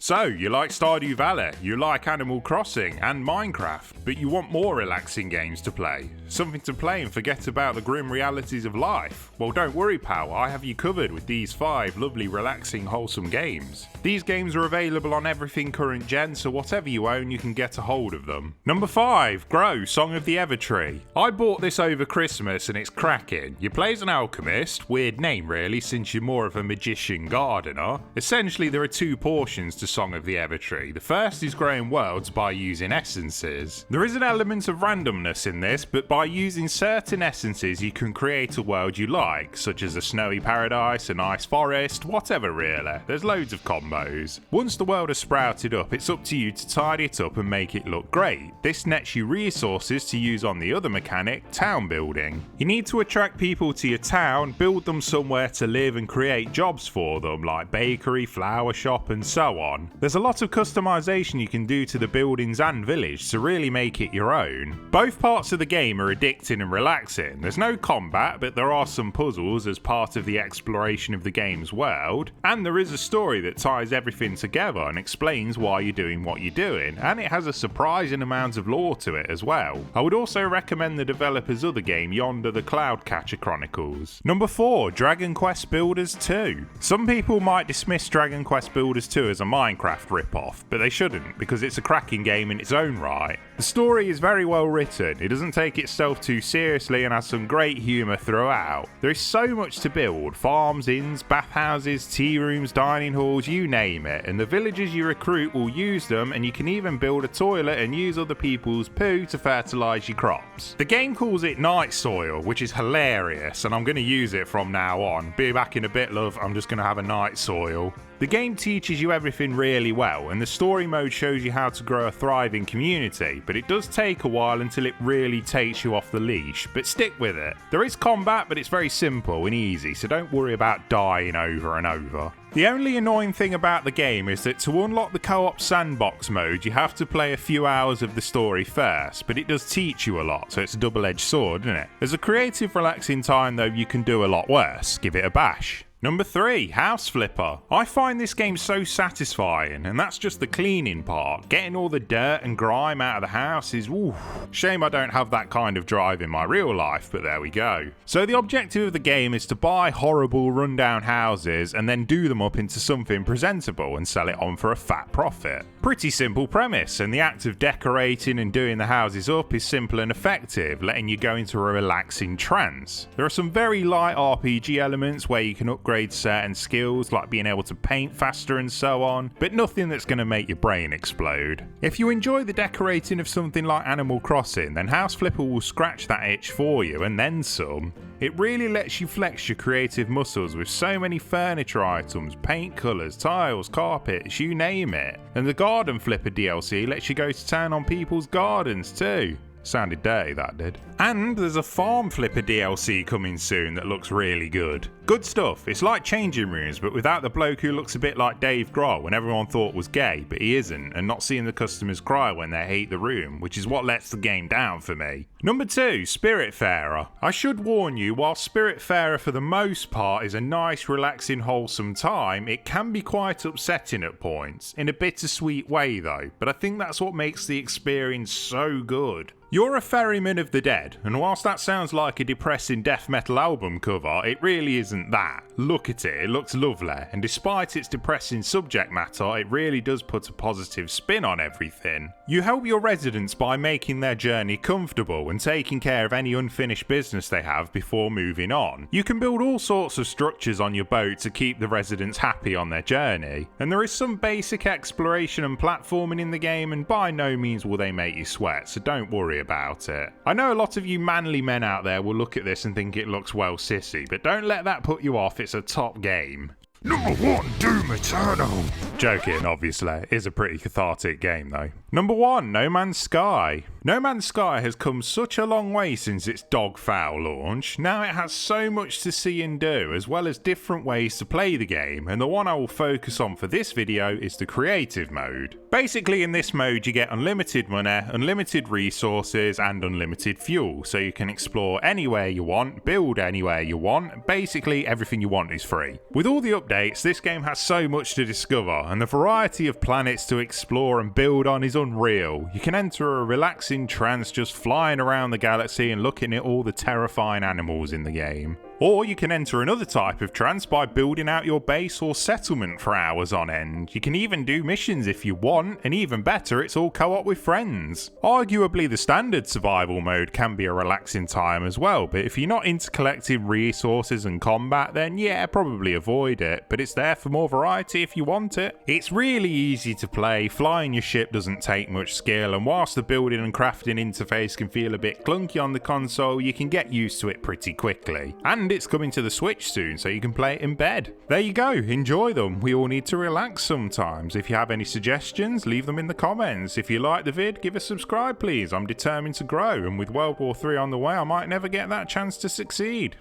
So, you like Stardew Valley, you like Animal Crossing and Minecraft, but you want more relaxing games to play. Something to play and forget about the grim realities of life? Well, don't worry pal, I have you covered with these 5 lovely, relaxing, wholesome games. These games are available on everything current gen, so whatever you own you can get a hold of them. Number 5, Grow, Song of the Evertree. I bought this over Christmas and it's cracking. You play as an alchemist, weird name really since you're more of a magician gardener. Essentially there are 2 portions to Song of the Evertree. The first is growing worlds by using essences. There is an element of randomness in this, but by using certain essences you can create a world you like, such as a snowy paradise, a nice forest, whatever really. There's loads of combos. Once the world has sprouted up, it's up to you to tidy it up and make it look great. This nets you resources to use on the other mechanic, town building. You need to attract people to your town, build them somewhere to live and create jobs for them, like bakery, flower shop and so on. There's a lot of customization you can do to the buildings and village to really make it your own. Both parts of the game are addicting and relaxing. There's no combat, but there are some puzzles as part of the exploration of the game's world, and there is a story that ties everything together and explains why you're doing what you're doing, and it has a surprising amount of lore to it as well. I would also recommend the developer's other game, Yonder the Cloudcatcher Chronicles. Number 4, Dragon Quest Builders 2. Some people might dismiss Dragon Quest Builders 2 as a Minecraft rip-off, but they shouldn't, because it's a cracking game in its own right. The story is very well written, it doesn't take itself too seriously and has some great humour throughout. There is so much to build: farms, inns, bathhouses, tea rooms, dining halls, you name it, and the villagers you recruit will use them, and you can even build a toilet and use other people's poo to fertilise your crops. The game calls it night soil, which is hilarious, and I'm going to use it from now on. Be back in a bit love, I'm just going to have a night soil. The game teaches you everything really well, and the story mode shows you how to grow a thriving community, but it does take a while until it really takes you off the leash, but stick with it. There is combat, but it's very simple and easy, so don't worry about dying over and over. The only annoying thing about the game is that to unlock the co-op sandbox mode you have to play a few hours of the story first, but it does teach you a lot, so it's a double-edged sword, isn't it? As a creative, relaxing time though, you can do a lot worse. Give it a bash. Number 3, House Flipper. I find this game so satisfying, and that's just the cleaning part. Getting all the dirt and grime out of the house is oof. Shame I don't have that kind of drive in my real life, but there we go. So the objective of the game is to buy horrible rundown houses and then do them up into something presentable and sell it on for a fat profit. Pretty simple premise, and the act of decorating and doing the houses up is simple and effective, letting you go into a relaxing trance. There are some very light RPG elements where you can upgrade certain skills like being able to paint faster and so on, but nothing that's going to make your brain explode. If you enjoy the decorating of something like Animal Crossing, then House Flipper will scratch that itch for you and then some. It really lets you flex your creative muscles with so many furniture items, paint colours, tiles, carpets, you name it. And the Garden Flipper DLC lets you go to town on people's gardens too. Sounded dirty, that did. And there's a Farm Flipper DLC coming soon that looks really good. Good stuff. It's like Changing Rooms, but without the bloke who looks a bit like Dave Grohl when everyone thought was gay, but he isn't, and not seeing the customers cry when they hate the room, which is what lets the game down for me. Number 2, Spiritfarer. I should warn you, while Spiritfarer for the most part is a nice, relaxing, wholesome time, it can be quite upsetting at points, in a bittersweet way though, but I think that's what makes the experience so good. You're a ferryman of the dead, and whilst that sounds like a depressing death metal album cover, it really isn't that. Look at it, it looks lovely, and despite its depressing subject matter, it really does put a positive spin on everything. You help your residents by making their journey comfortable and taking care of any unfinished business they have before moving on. You can build all sorts of structures on your boat to keep the residents happy on their journey, and there is some basic exploration and platforming in the game, and by no means will they make you sweat, so don't worry about it. I know a lot of you manly men out there will look at this and think it looks well sissy, but don't let that put you off, it's a top game. Number 1, Doom Eternal. Joking, obviously. It is a pretty cathartic game though. Number 1, No Man's Sky. No Man's Sky has come such a long way since its dogfowl launch. Now it has so much to see and do, as well as different ways to play the game, and the one I will focus on for this video is the creative mode. Basically in this mode you get unlimited money, unlimited resources and unlimited fuel, so you can explore anywhere you want, build anywhere you want, basically everything you want is free. With all the updates, this game has so much to discover, and the variety of planets to explore and build on is unreal. You can enter a relaxing trance just flying around the galaxy and looking at all the terrifying animals in the game. Or you can enter another type of trance by building out your base or settlement for hours on end. You can even do missions if you want, and even better, it's all co-op with friends. Arguably the standard survival mode can be a relaxing time as well, but if you're not into collecting resources and combat, then yeah, probably avoid it, but it's there for more variety if you want it. It's really easy to play, flying your ship doesn't take much skill, and whilst the building and crafting interface can feel a bit clunky on the console, you can get used to it pretty quickly. And it's coming to the Switch soon, so you can play it in bed. There you go, enjoy them. We all need to relax sometimes. If you have any suggestions, leave them in the comments. If you like the vid, give a subscribe please. I'm determined to grow, and with World War 3 on the way, I might never get that chance to succeed.